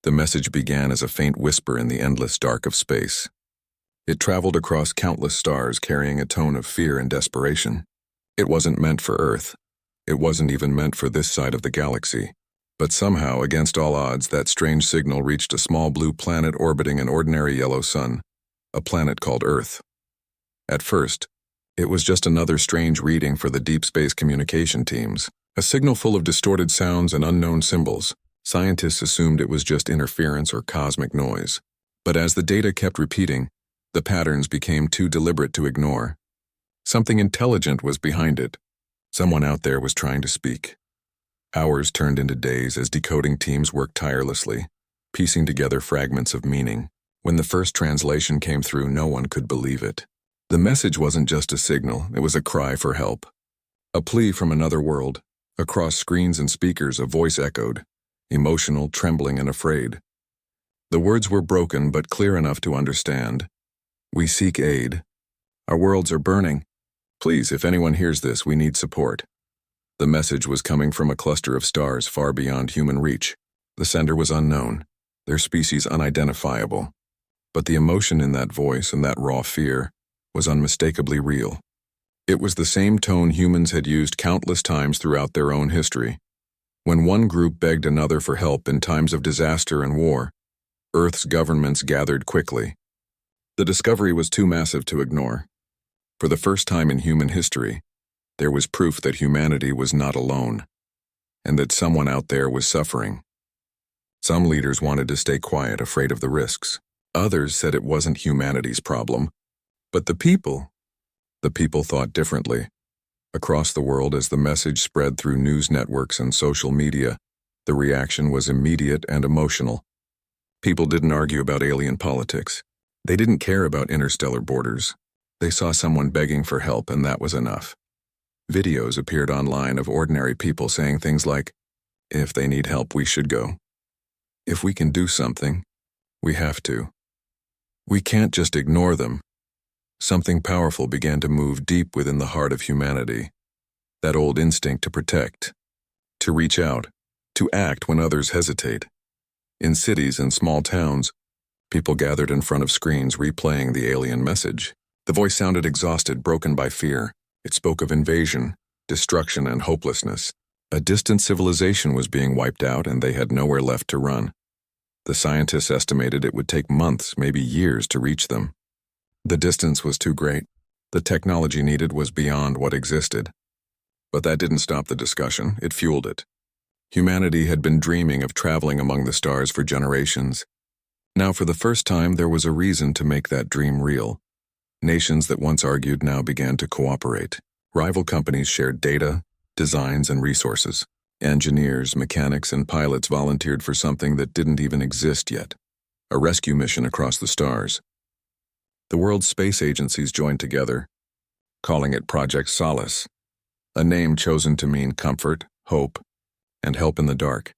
The message began as a faint whisper in the endless dark of space. It traveled across countless stars, carrying a tone of fear and desperation. It wasn't meant for Earth. It wasn't even meant for this side of the galaxy. But somehow, against all odds, that strange signal reached a small blue planet orbiting an ordinary yellow sun, a planet called Earth. At first, it was just another strange reading for the deep space communication teams, a signal full of distorted sounds and unknown symbols. Scientists assumed it was just interference or cosmic noise. But as the data kept repeating, the patterns became too deliberate to ignore. Something intelligent was behind it. Someone out there was trying to speak. Hours turned into days as decoding teams worked tirelessly, piecing together fragments of meaning. When the first translation came through, no one could believe it. The message wasn't just a signal, it was a cry for help. A plea from another world. Across screens and speakers, a voice echoed, emotional, trembling, and afraid. The words were broken but clear enough to understand. "We seek aid. Our worlds are burning. Please, if anyone hears this, we need support." The message was coming from a cluster of stars far beyond human reach. The sender was unknown, their species unidentifiable. But the emotion in that voice and that raw fear was unmistakably real. It was the same tone humans had used countless times throughout their own history. When one group begged another for help in times of disaster and war, Earth's governments gathered quickly. The discovery was too massive to ignore. For the first time in human history, there was proof that humanity was not alone, and that someone out there was suffering. Some leaders wanted to stay quiet, afraid of the risks. Others said it wasn't humanity's problem. But the people thought differently. Across the world, as the message spread through news networks and social media, the reaction was immediate and emotional. People didn't argue about alien politics. They didn't care about interstellar borders. They saw someone begging for help, and that was enough. Videos appeared online of ordinary people saying things like, "If they need help, we should go. If we can do something, we have to. We can't just ignore them." Something powerful began to move deep within the heart of humanity. That old instinct to protect, to reach out, to act when others hesitate. In cities and small towns, people gathered in front of screens replaying the alien message. The voice sounded exhausted, broken by fear. It spoke of invasion, destruction, and hopelessness. A distant civilization was being wiped out, and they had nowhere left to run. The scientists estimated it would take months, maybe years, to reach them. The distance was too great. The technology needed was beyond what existed. But that didn't stop the discussion, it fueled it. Humanity had been dreaming of traveling among the stars for generations. Now, for the first time, there was a reason to make that dream real. Nations that once argued now began to cooperate. Rival companies shared data, designs, and resources. Engineers, mechanics, and pilots volunteered for something that didn't even exist yet, a rescue mission across the stars. The world's space agencies joined together, calling it Project Solace, a name chosen to mean comfort, hope, and help in the dark.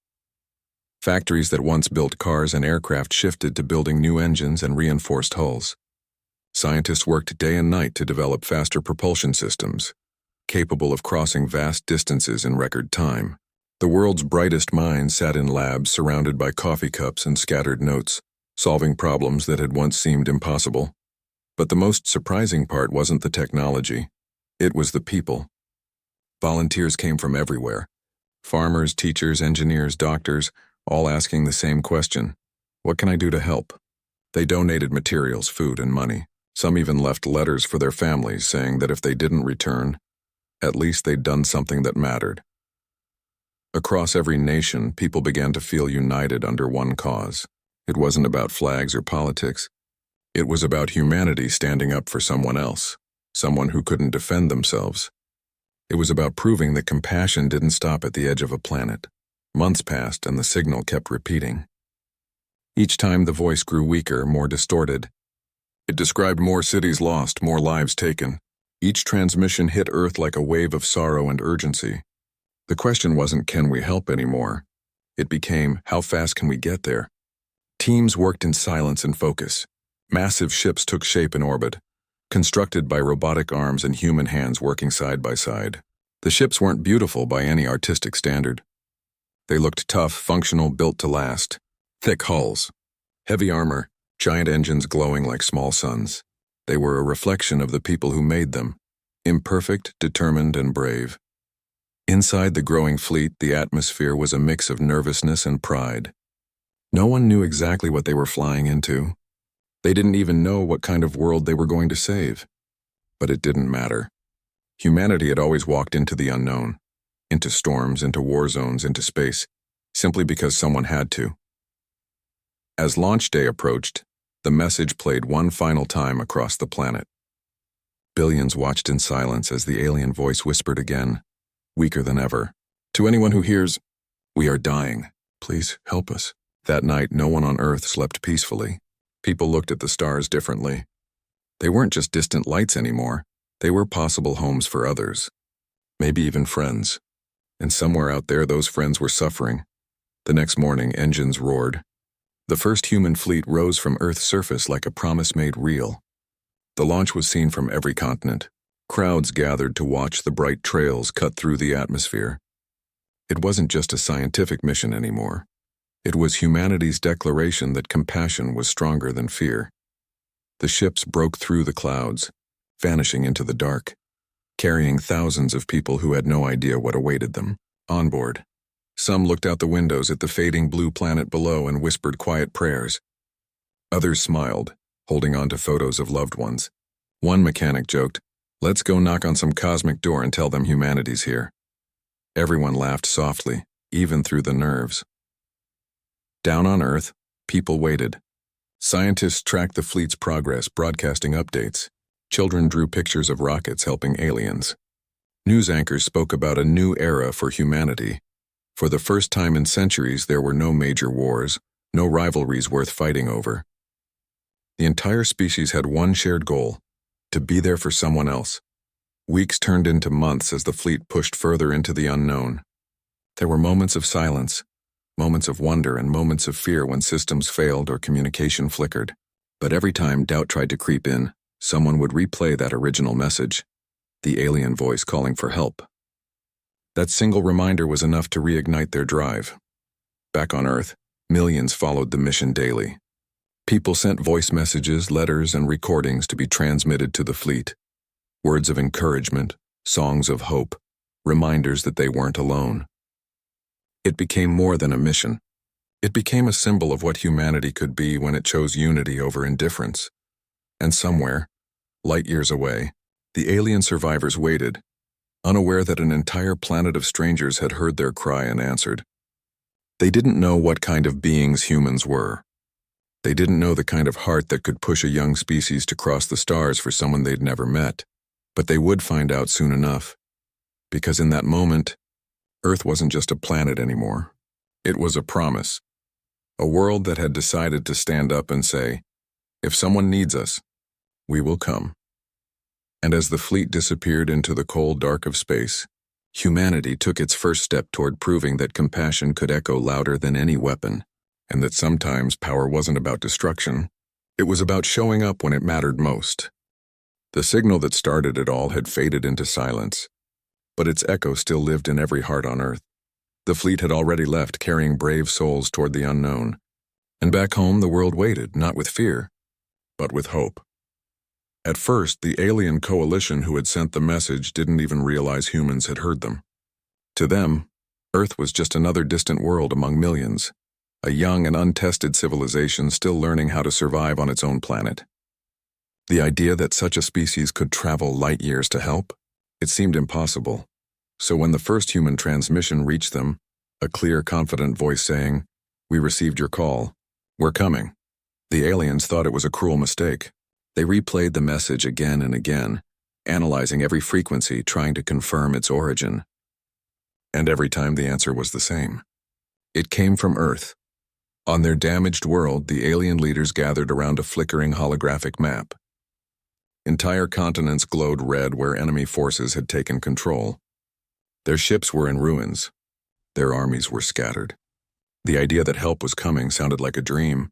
Factories that once built cars and aircraft shifted to building new engines and reinforced hulls. Scientists worked day and night to develop faster propulsion systems, capable of crossing vast distances in record time. The world's brightest minds sat in labs surrounded by coffee cups and scattered notes, solving problems that had once seemed impossible. But the most surprising part wasn't the technology. It was the people. Volunteers came from everywhere. Farmers, teachers, engineers, doctors, all asking the same question: what can I do to help? They donated materials, food, and money. Some even left letters for their families saying that if they didn't return, at least they'd done something that mattered. Across every nation, people began to feel united under one cause. It wasn't about flags or politics. It was about humanity standing up for someone else, someone who couldn't defend themselves. It was about proving that compassion didn't stop at the edge of a planet. Months passed, and the signal kept repeating. Each time the voice grew weaker, more distorted. It described more cities lost, more lives taken. Each transmission hit Earth like a wave of sorrow and urgency. The question wasn't, can we help anymore? It became, how fast can we get there? Teams worked in silence and focus. Massive ships took shape in orbit, constructed by robotic arms and human hands working side by side. The ships weren't beautiful by any artistic standard. They looked tough, functional, built to last. Thick hulls, heavy armor, giant engines glowing like small suns. They were a reflection of the people who made them, imperfect, determined, and brave. Inside the growing fleet, the atmosphere was a mix of nervousness and pride. No one knew exactly what they were flying into. They didn't even know what kind of world they were going to save. But it didn't matter. Humanity had always walked into the unknown, into storms, into war zones, into space, simply because someone had to. As launch day approached, the message played one final time across the planet. Billions watched in silence as the alien voice whispered again, weaker than ever. To anyone who hears, "We are dying. Please help us." That night, no one on Earth slept peacefully. People looked at the stars differently. They weren't just distant lights anymore. They were possible homes for others. Maybe even friends. And somewhere out there, those friends were suffering. The next morning, engines roared. The first human fleet rose from Earth's surface like a promise made real. The launch was seen from every continent. Crowds gathered to watch the bright trails cut through the atmosphere. It wasn't just a scientific mission anymore. It was humanity's declaration that compassion was stronger than fear. The ships broke through the clouds, vanishing into the dark, carrying thousands of people who had no idea what awaited them. On board, some looked out the windows at the fading blue planet below and whispered quiet prayers. Others smiled, holding on to photos of loved ones. One mechanic joked, "Let's go knock on some cosmic door and tell them humanity's here." Everyone laughed softly, even through the nerves. Down on Earth, people waited. Scientists tracked the fleet's progress, broadcasting updates. Children drew pictures of rockets helping aliens. News anchors spoke about a new era for humanity. For the first time in centuries, there were no major wars, no rivalries worth fighting over. The entire species had one shared goal: to be there for someone else. Weeks turned into months as the fleet pushed further into the unknown. There were moments of silence, moments of wonder, and moments of fear when systems failed or communication flickered. But every time doubt tried to creep in, someone would replay that original message, the alien voice calling for help. That single reminder was enough to reignite their drive. Back on Earth, millions followed the mission daily. People sent voice messages, letters, and recordings to be transmitted to the fleet. Words of encouragement, songs of hope, reminders that they weren't alone. It became more than a mission. It became a symbol of what humanity could be when it chose unity over indifference. And somewhere, light years away, the alien survivors waited, unaware that an entire planet of strangers had heard their cry and answered. They didn't know what kind of beings humans were. They didn't know the kind of heart that could push a young species to cross the stars for someone they'd never met. But they would find out soon enough. Because in that moment, Earth wasn't just a planet anymore. It was a promise. A world that had decided to stand up and say, "If someone needs us, we will come." And as the fleet disappeared into the cold dark of space, humanity took its first step toward proving that compassion could echo louder than any weapon, and that sometimes power wasn't about destruction. It was about showing up when it mattered most. The signal that started it all had faded into silence, but its echo still lived in every heart on Earth. The fleet had already left, carrying brave souls toward the unknown. And back home, the world waited, not with fear, but with hope. At first, the alien coalition who had sent the message didn't even realize humans had heard them. To them, Earth was just another distant world among millions, a young and untested civilization still learning how to survive on its own planet. The idea that such a species could travel light years to help? It seemed impossible. So when the first human transmission reached them, a clear, confident voice saying, "We received your call. We're coming," the aliens thought it was a cruel mistake. They replayed the message again and again, analyzing every frequency, trying to confirm its origin. And every time the answer was the same. It came from Earth. On their damaged world, the alien leaders gathered around a flickering holographic map. Entire continents glowed red where enemy forces had taken control. Their ships were in ruins. Their armies were scattered. The idea that help was coming sounded like a dream.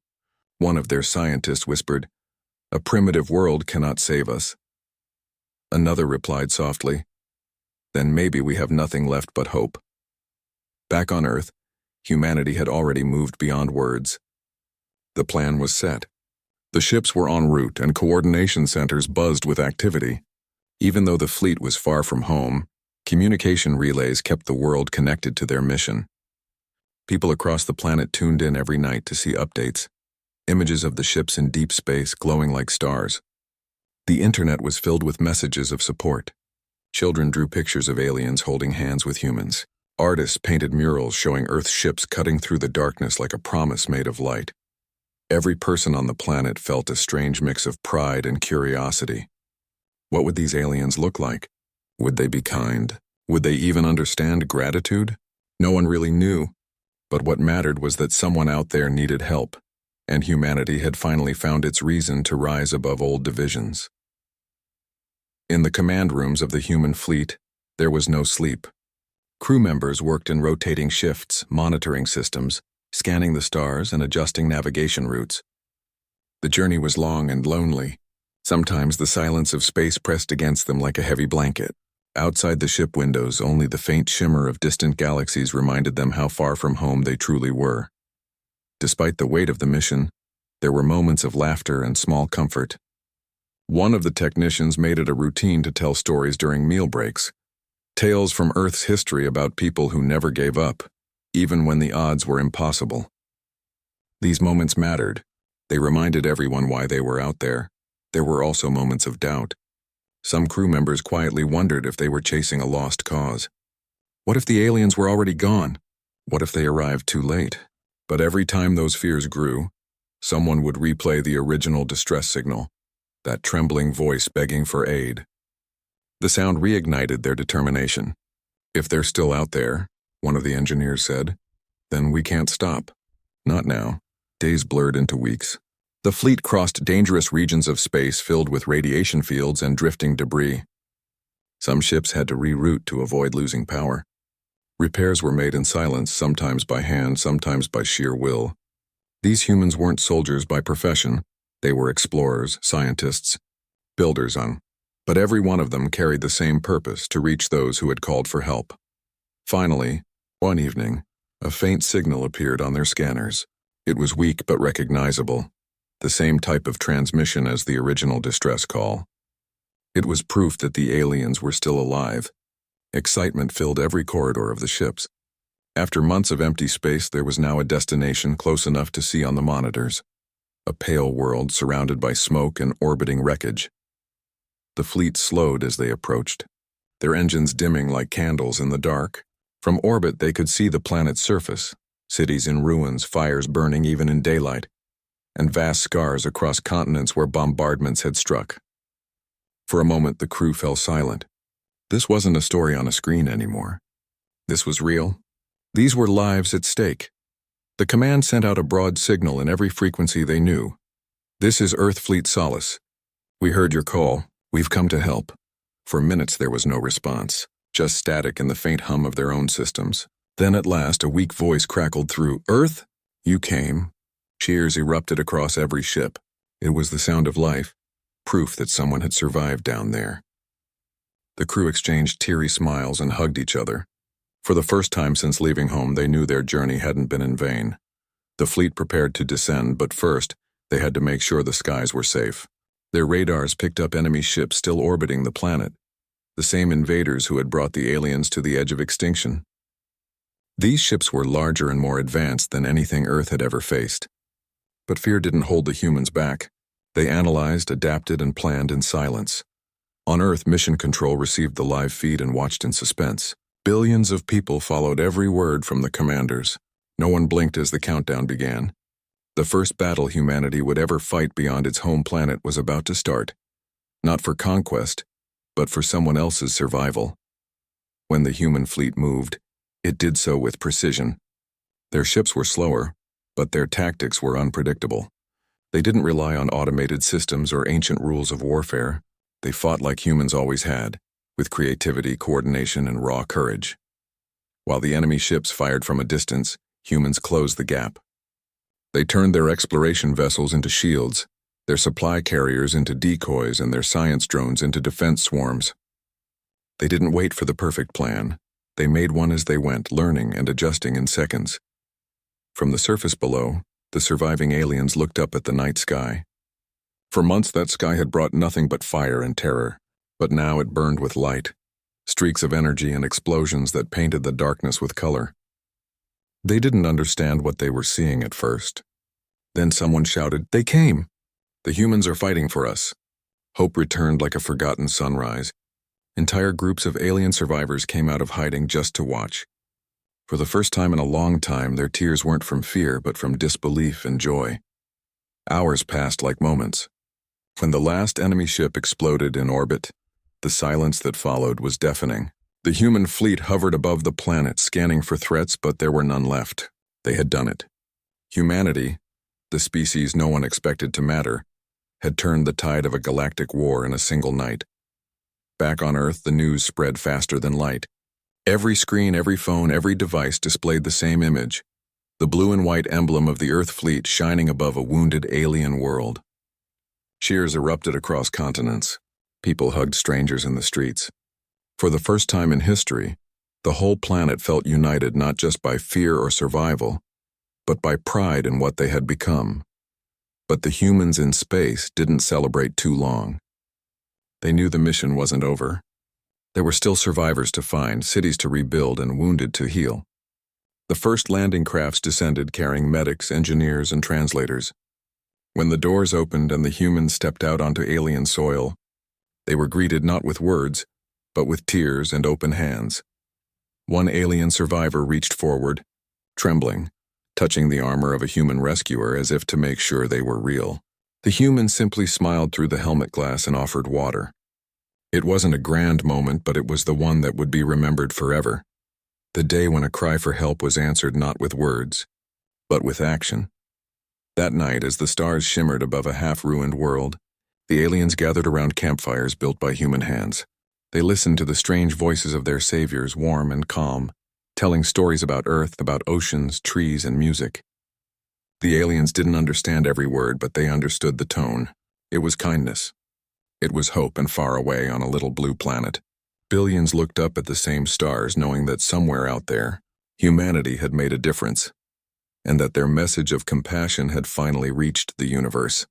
One of their scientists whispered, "A primitive world cannot save us." Another replied softly, "Then maybe we have nothing left but hope." Back on Earth, humanity had already moved beyond words. The plan was set. The ships were en route and coordination centers buzzed with activity. Even though the fleet was far from home, communication relays kept the world connected to their mission. People across the planet tuned in every night to see updates, images of the ships in deep space glowing like stars. The internet was filled with messages of support. Children drew pictures of aliens holding hands with humans. Artists painted murals showing Earth's ships cutting through the darkness like a promise made of light. Every person on the planet felt a strange mix of pride and curiosity. What would these aliens look like? Would they be kind? Would they even understand gratitude? No one really knew. But what mattered was that someone out there needed help, and humanity had finally found its reason to rise above old divisions. In the command rooms of the human fleet, there was no sleep. Crew members worked in rotating shifts, monitoring systems, scanning the stars and adjusting navigation routes. The journey was long and lonely. Sometimes the silence of space pressed against them like a heavy blanket. Outside the ship windows, only the faint shimmer of distant galaxies reminded them how far from home they truly were. Despite the weight of the mission, there were moments of laughter and small comfort. One of the technicians made it a routine to tell stories during meal breaks, tales from Earth's history about people who never gave up, even when the odds were impossible. These moments mattered. They reminded everyone why they were out there. There were also moments of doubt. Some crew members quietly wondered if they were chasing a lost cause. What if the aliens were already gone? What if they arrived too late? But every time those fears grew, someone would replay the original distress signal, that trembling voice begging for aid. The sound reignited their determination. If they're still out there, one of the engineers said, then we can't stop. Not now. Days blurred into weeks. The fleet crossed dangerous regions of space filled with radiation fields and drifting debris. Some ships had to reroute to avoid losing power. Repairs were made in silence, sometimes by hand, sometimes by sheer will. These humans weren't soldiers by profession. They were explorers, scientists, builders on. But every one of them carried the same purpose, to reach those who had called for help. Finally, one evening, a faint signal appeared on their scanners. It was weak but recognizable. The same type of transmission as the original distress call. It was proof that the aliens were still alive. Excitement filled every corridor of the ships. After months of empty space, there was now a destination close enough to see on the monitors. A pale world surrounded by smoke and orbiting wreckage. The fleet slowed as they approached, their engines dimming like candles in the dark. From orbit, they could see the planet's surface, cities in ruins, fires burning even in daylight, and vast scars across continents where bombardments had struck. For a moment, the crew fell silent. This wasn't a story on a screen anymore. This was real. These were lives at stake. The command sent out a broad signal in every frequency they knew. This is Earth Fleet Solace. We heard your call. We've come to help. For minutes there was no response, just static and the faint hum of their own systems. Then at last a weak voice crackled through. Earth? You came. Cheers erupted across every ship. It was the sound of life, proof that someone had survived down there. The crew exchanged teary smiles and hugged each other. For the first time since leaving home, they knew their journey hadn't been in vain. The fleet prepared to descend, but first, they had to make sure the skies were safe. Their radars picked up enemy ships still orbiting the planet, the same invaders who had brought the aliens to the edge of extinction. These ships were larger and more advanced than anything Earth had ever faced. But fear didn't hold the humans back. They analyzed, adapted, and planned in silence. On Earth, Mission Control received the live feed and watched in suspense. Billions of people followed every word from the commanders. No one blinked as the countdown began. The first battle humanity would ever fight beyond its home planet was about to start. Not for conquest, but for someone else's survival. When the human fleet moved, it did so with precision. Their ships were slower, but their tactics were unpredictable. They didn't rely on automated systems or ancient rules of warfare. They fought like humans always had, with creativity, coordination, and raw courage. While the enemy ships fired from a distance, humans closed the gap. They turned their exploration vessels into shields, their supply carriers into decoys, and their science drones into defense swarms. They didn't wait for the perfect plan. They made one as they went, learning and adjusting in seconds. From the surface below, The surviving aliens looked up at the night sky. For months that sky had brought nothing but fire and terror, but now it burned with light, streaks of energy and explosions that painted the darkness with color. They didn't understand what they were seeing at first. Then someone shouted, "They came! The humans are fighting for us." Hope returned like a forgotten sunrise. Entire groups of alien survivors came out of hiding just to watch. For the first time in a long time, their tears weren't from fear, but from disbelief and joy. Hours passed like moments. When the last enemy ship exploded in orbit, the silence that followed was deafening. The human fleet hovered above the planet, scanning for threats, but there were none left. They had done it. Humanity, the species no one expected to matter, had turned the tide of a galactic war in a single night. Back on Earth, the news spread faster than light. Every screen, every phone, every device displayed the same image, the blue and white emblem of the Earth fleet shining above a wounded alien world. Cheers erupted across continents. People hugged strangers in the streets. For the first time in history, the whole planet felt united not just by fear or survival, but by pride in what they had become. But the humans in space didn't celebrate too long. They knew the mission wasn't over. There were still survivors to find, cities to rebuild, and wounded to heal. The first landing crafts descended carrying medics, engineers, and translators. When the doors opened and the humans stepped out onto alien soil, they were greeted not with words, but with tears and open hands. One alien survivor reached forward, trembling, touching the armor of a human rescuer as if to make sure they were real. The human simply smiled through the helmet glass and offered water. It wasn't a grand moment, but it was the one that would be remembered forever. The day when a cry for help was answered not with words, but with action. That night, as the stars shimmered above a half-ruined world, the aliens gathered around campfires built by human hands. They listened to the strange voices of their saviors, warm and calm, telling stories about Earth, about oceans, trees, and music. The aliens didn't understand every word, but they understood the tone. It was kindness. It was hope, and far away on a little blue planet. Billions looked up at the same stars, knowing that somewhere out there, humanity had made a difference, and that their message of compassion had finally reached the universe.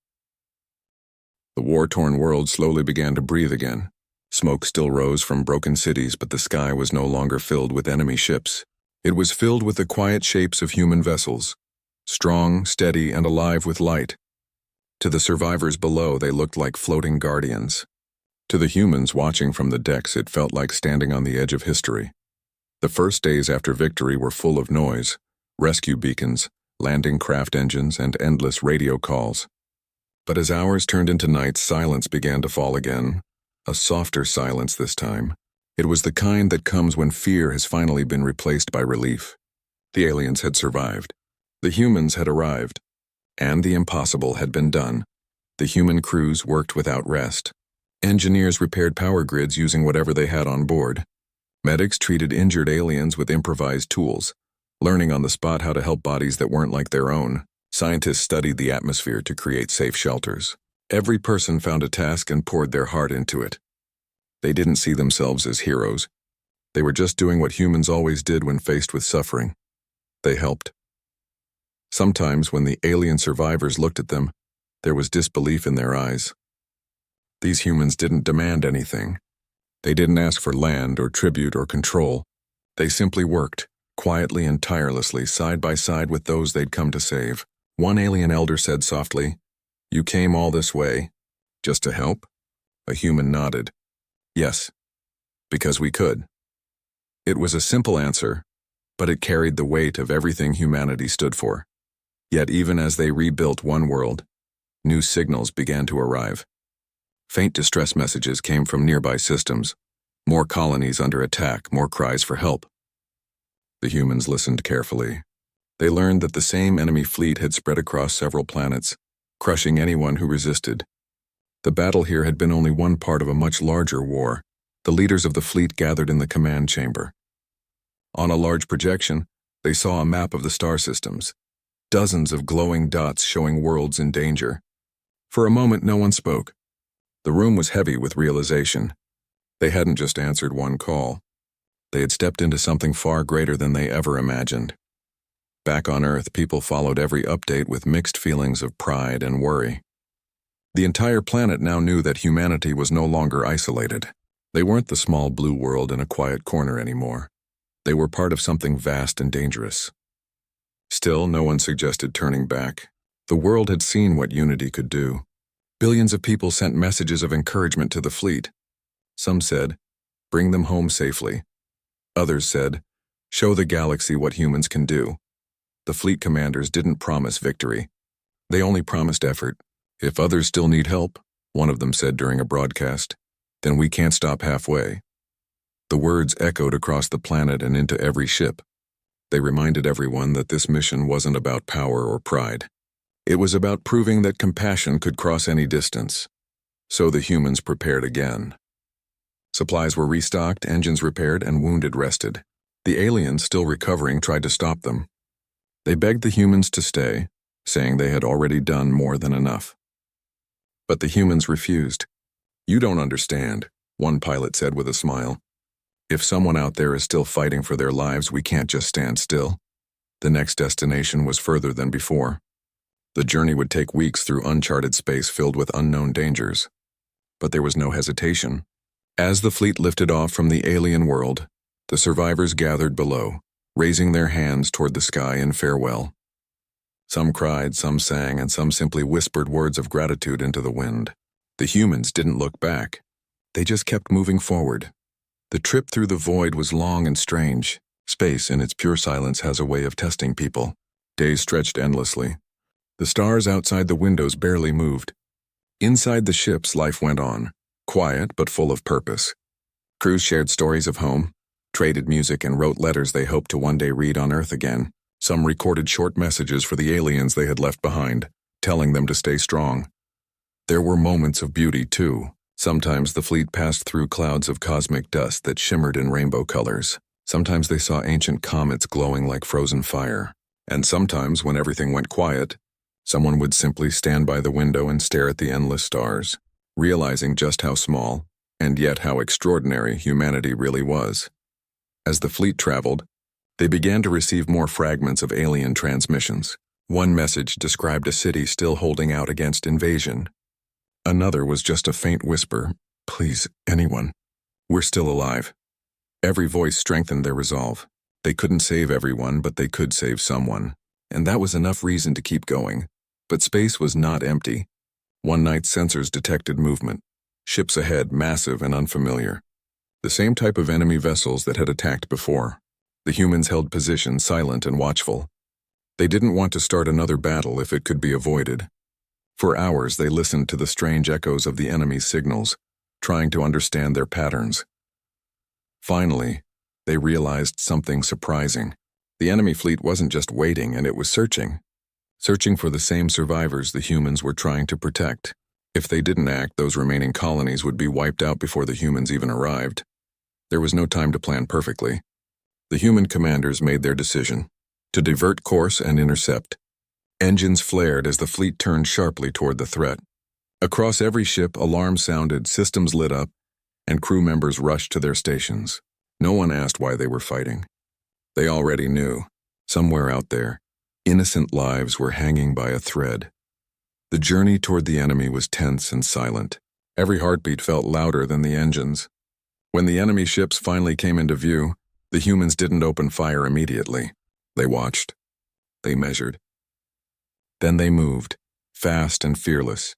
The war-torn world slowly began to breathe again. Smoke still rose from broken cities, but the sky was no longer filled with enemy ships. It was filled with the quiet shapes of human vessels, strong, steady, and alive with light. To the survivors below, they looked like floating guardians. To the humans watching from the decks, it felt like standing on the edge of history. The first days after victory were full of noise, rescue beacons, landing craft engines, and endless radio calls. But as hours turned into nights, silence began to fall again, a softer silence this time. It was the kind that comes when fear has finally been replaced by relief. The aliens had survived. The humans had arrived. And the impossible had been done. The human crews worked without rest. Engineers repaired power grids using whatever they had on board. Medics treated injured aliens with improvised tools, learning on the spot how to help bodies that weren't like their own. Scientists studied the atmosphere to create safe shelters. Every person found a task and poured their heart into it. They didn't see themselves as heroes. They were just doing what humans always did when faced with suffering. They helped. Sometimes when the alien survivors looked at them, there was disbelief in their eyes. These humans didn't demand anything. They didn't ask for land or tribute or control. They simply worked, quietly and tirelessly, side by side with those they'd come to save. One alien elder said softly, "You came all this way, just to help?" A human nodded. "Yes, because we could." It was a simple answer, but it carried the weight of everything humanity stood for. Yet even as they rebuilt one world, new signals began to arrive. Faint distress messages came from nearby systems, more colonies under attack, more cries for help. The humans listened carefully. They learned that the same enemy fleet had spread across several planets, crushing anyone who resisted. The battle here had been only one part of a much larger war. The leaders of the fleet gathered in the command chamber. On a large projection, they saw a map of the star systems. Dozens of glowing dots showing worlds in danger. For a moment, no one spoke. The room was heavy with realization. They hadn't just answered one call. They had stepped into something far greater than they ever imagined. Back on Earth, people followed every update with mixed feelings of pride and worry. The entire planet now knew that humanity was no longer isolated. They weren't the small blue world in a quiet corner anymore. They were part of something vast and dangerous. Still, no one suggested turning back. The world had seen what unity could do. Billions of people sent messages of encouragement to the fleet. Some said, "Bring them home safely." Others said, "Show the galaxy what humans can do." The fleet commanders didn't promise victory. They only promised effort. "If others still need help," one of them said during a broadcast, "then we can't stop halfway." The words echoed across the planet and into every ship. They reminded everyone that this mission wasn't about power or pride. It was about proving that compassion could cross any distance. So the humans prepared again. Supplies were restocked, engines repaired, and wounded rested. The aliens, still recovering, tried to stop them. They begged the humans to stay, saying they had already done more than enough. But the humans refused. "You don't understand," one pilot said with a smile. "If someone out there is still fighting for their lives, we can't just stand still." The next destination was further than before. The journey would take weeks through uncharted space filled with unknown dangers. But there was no hesitation. As the fleet lifted off from the alien world, the survivors gathered below, raising their hands toward the sky in farewell. Some cried, some sang, and some simply whispered words of gratitude into the wind. The humans didn't look back. They just kept moving forward. The trip through the void was long and strange. Space, in its pure silence, has a way of testing people. Days stretched endlessly. The stars outside the windows barely moved. Inside the ships, life went on, quiet but full of purpose. Crews shared stories of home, traded music, and wrote letters they hoped to one day read on Earth again. Some recorded short messages for the aliens they had left behind, telling them to stay strong. There were moments of beauty, too. Sometimes the fleet passed through clouds of cosmic dust that shimmered in rainbow colors. Sometimes they saw ancient comets glowing like frozen fire. And sometimes, when everything went quiet, someone would simply stand by the window and stare at the endless stars, realizing just how small, and yet how extraordinary, humanity really was. As the fleet traveled, they began to receive more fragments of alien transmissions. One message described a city still holding out against invasion. Another was just a faint whisper, "Please, anyone. We're still alive." Every voice strengthened their resolve. They couldn't save everyone, but they could save someone. And that was enough reason to keep going. But space was not empty. One night, sensors detected movement. Ships ahead, massive and unfamiliar. The same type of enemy vessels that had attacked before. The humans held position, silent and watchful. They didn't want to start another battle if it could be avoided. For hours, they listened to the strange echoes of the enemy's signals, trying to understand their patterns. Finally, they realized something surprising. The enemy fleet wasn't just waiting, and it was searching. Searching for the same survivors the humans were trying to protect. If they didn't act, those remaining colonies would be wiped out before the humans even arrived. There was no time to plan perfectly. The human commanders made their decision: to divert course and intercept. Engines flared as the fleet turned sharply toward the threat. Across every ship, alarms sounded, systems lit up, and crew members rushed to their stations. No one asked why they were fighting. They already knew. Somewhere out there, innocent lives were hanging by a thread. The journey toward the enemy was tense and silent. Every heartbeat felt louder than the engines. When the enemy ships finally came into view, the humans didn't open fire immediately. They watched. They measured. Then they moved, fast and fearless.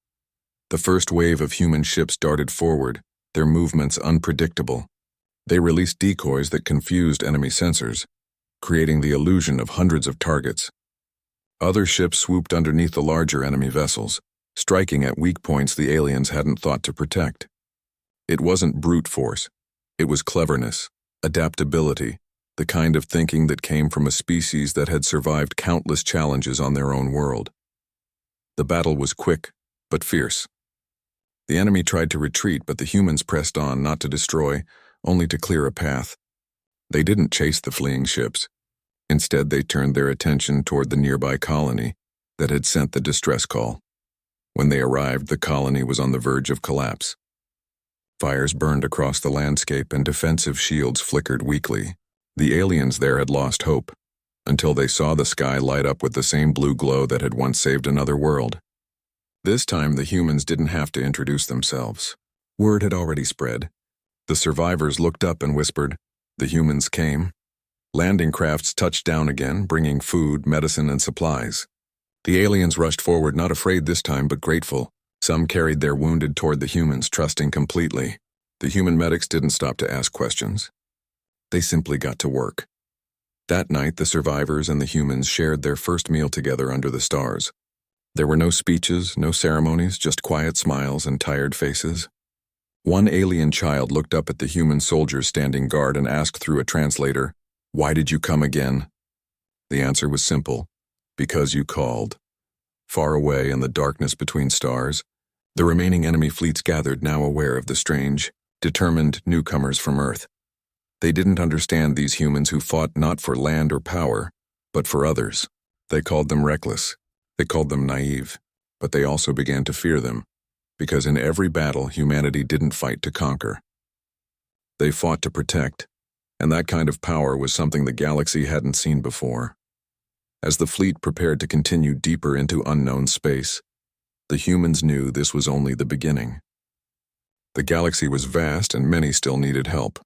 The first wave of human ships darted forward, their movements unpredictable. They released decoys that confused enemy sensors, creating the illusion of hundreds of targets. Other ships swooped underneath the larger enemy vessels, striking at weak points the aliens hadn't thought to protect. It wasn't brute force. It was cleverness, adaptability, the kind of thinking that came from a species that had survived countless challenges on their own world. The battle was quick, but fierce. The enemy tried to retreat, but the humans pressed on, not to destroy, only to clear a path. They didn't chase the fleeing ships. Instead, they turned their attention toward the nearby colony that had sent the distress call. When they arrived, the colony was on the verge of collapse. Fires burned across the landscape and defensive shields flickered weakly. The aliens there had lost hope. until they saw the sky light up with the same blue glow that had once saved another world. This time, the humans didn't have to introduce themselves. Word had already spread. The survivors looked up and whispered, "The humans came." Landing crafts touched down again, bringing food, medicine, and supplies. The aliens rushed forward, not afraid this time, but grateful. Some carried their wounded toward the humans, trusting completely. The human medics didn't stop to ask questions. They simply got to work. That night, the survivors and the humans shared their first meal together under the stars. There were no speeches, no ceremonies, just quiet smiles and tired faces. One alien child looked up at the human soldiers standing guard and asked through a translator, "Why did you come again?" The answer was simple: "Because you called." Far away in the darkness between stars, the remaining enemy fleets gathered, now aware of the strange, determined newcomers from Earth. They didn't understand these humans who fought not for land or power, but for others. They called them reckless. They called them naive. But they also began to fear them, because in every battle, humanity didn't fight to conquer. They fought to protect, and that kind of power was something the galaxy hadn't seen before. As the fleet prepared to continue deeper into unknown space, the humans knew this was only the beginning. The galaxy was vast and many still needed help.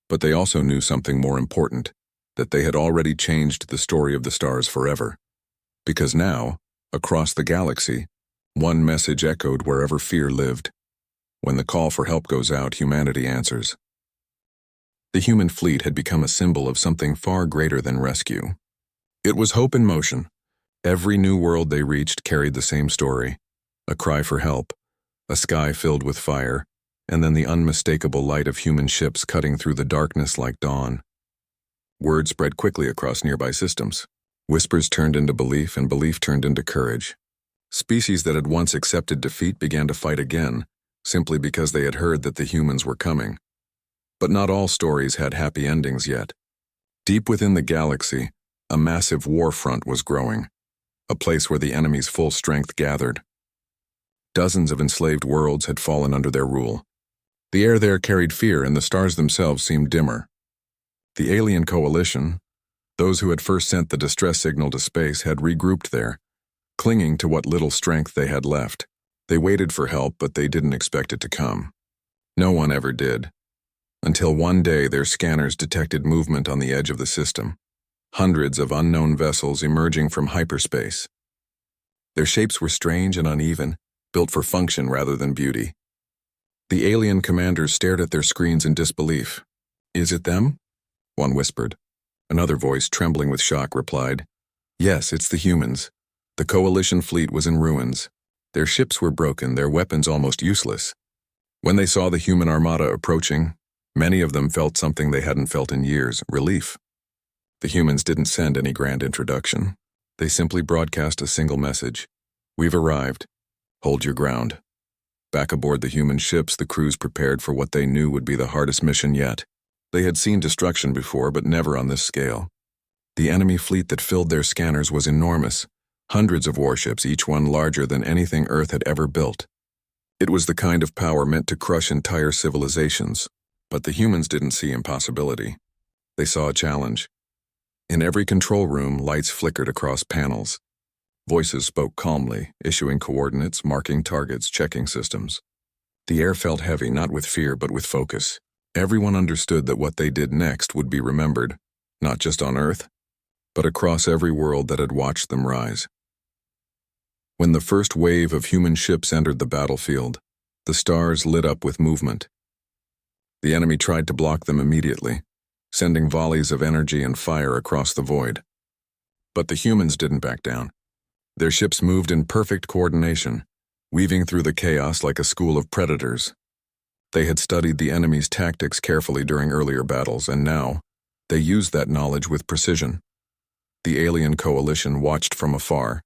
But they also knew something more important, that they had already changed the story of the stars forever. Because now, across the galaxy, one message echoed wherever fear lived. When the call for help goes out, humanity answers. The human fleet had become a symbol of something far greater than rescue. It was hope in motion. Every new world they reached carried the same story: a cry for help, a sky filled with fire, and then the unmistakable light of human ships cutting through the darkness like dawn. Word spread quickly across nearby systems. Whispers turned into belief, and belief turned into courage. Species that had once accepted defeat began to fight again, simply because they had heard that the humans were coming. But not all stories had happy endings yet. Deep within the galaxy, a massive war front was growing, a place where the enemy's full strength gathered. Dozens of enslaved worlds had fallen under their rule. The air there carried fear, and the stars themselves seemed dimmer. The alien coalition, those who had first sent the distress signal to space, had regrouped there, clinging to what little strength they had left. They waited for help, but they didn't expect it to come. No one ever did. Until one day their scanners detected movement on the edge of the system. Hundreds of unknown vessels emerging from hyperspace. Their shapes were strange and uneven, built for function rather than beauty. The alien commanders stared at their screens in disbelief. "Is it them?" one whispered. Another voice, trembling with shock, replied, "Yes, it's the humans. The coalition fleet was in ruins. Their ships were broken, their weapons almost useless." When they saw the human armada approaching, many of them felt something they hadn't felt in years: relief. The humans didn't send any grand introduction. They simply broadcast a single message: "We've arrived. Hold your ground." Back aboard the human ships, the crews prepared for what they knew would be the hardest mission yet. They had seen destruction before, but never on this scale. The enemy fleet that filled their scanners was enormous. Hundreds of warships, each one larger than anything Earth had ever built. It was the kind of power meant to crush entire civilizations. But the humans didn't see impossibility. They saw a challenge. In every control room, lights flickered across panels. Voices spoke calmly, issuing coordinates, marking targets, checking systems. The air felt heavy, not with fear, but with focus. Everyone understood that what they did next would be remembered, not just on Earth, but across every world that had watched them rise. When the first wave of human ships entered the battlefield, the stars lit up with movement. The enemy tried to block them immediately, sending volleys of energy and fire across the void. But the humans didn't back down. Their ships moved in perfect coordination, weaving through the chaos like a school of predators. They had studied the enemy's tactics carefully during earlier battles, and now, they used that knowledge with precision. The alien coalition watched from afar,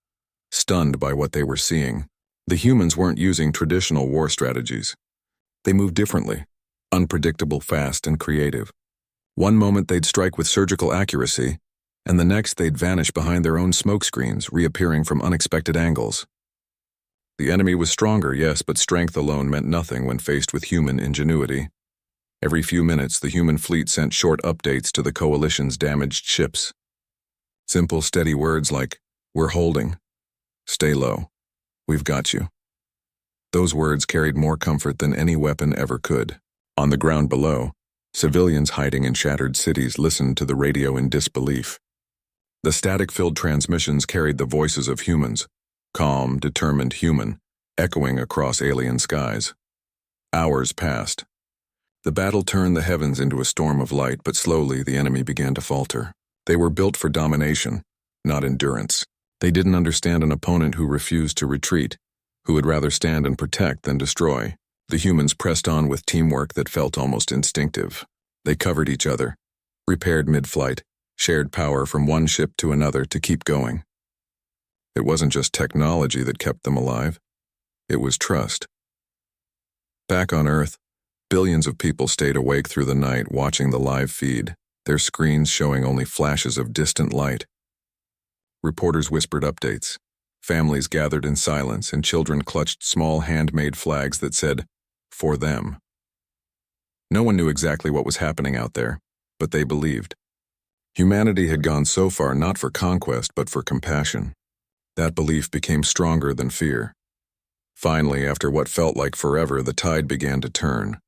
stunned by what they were seeing. The humans weren't using traditional war strategies. They moved differently, unpredictable, fast, and creative. One moment they'd strike with surgical accuracy, and the next they'd vanish behind their own smoke screens, reappearing from unexpected angles. The enemy was stronger, yes, but strength alone meant nothing when faced with human ingenuity. Every few minutes, the human fleet sent short updates to the coalition's damaged ships. Simple, steady words like, "We're holding," "Stay low," "We've got you." Those words carried more comfort than any weapon ever could. On the ground below, civilians hiding in shattered cities listened to the radio in disbelief. The static-filled transmissions carried the voices of humans, calm, determined human, echoing across alien skies. Hours passed. The battle turned the heavens into a storm of light, but slowly the enemy began to falter. They were built for domination, not endurance. They didn't understand an opponent who refused to retreat, who would rather stand and protect than destroy. The humans pressed on with teamwork that felt almost instinctive. They covered each other, repaired mid-flight, shared power from one ship to another to keep going. It wasn't just technology that kept them alive. It was trust. Back on Earth, billions of people stayed awake through the night watching the live feed, their screens showing only flashes of distant light. Reporters whispered updates. Families gathered in silence, and children clutched small handmade flags that said, "For them." No one knew exactly what was happening out there, but they believed. Humanity had gone so far not for conquest but for compassion. That belief became stronger than fear. Finally, after what felt like forever, the tide began to turn.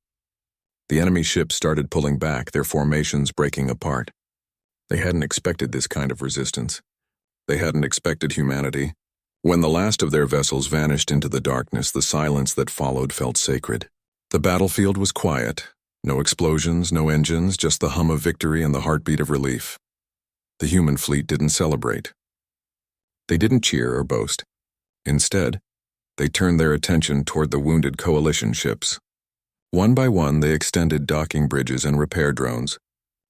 The enemy ships started pulling back, their formations breaking apart. They hadn't expected this kind of resistance. They hadn't expected humanity. When the last of their vessels vanished into the darkness, the silence that followed felt sacred. The battlefield was quiet. No explosions, no engines, just the hum of victory and the heartbeat of relief. The human fleet didn't celebrate. They didn't cheer or boast. Instead, they turned their attention toward the wounded coalition ships. One by one, they extended docking bridges and repair drones.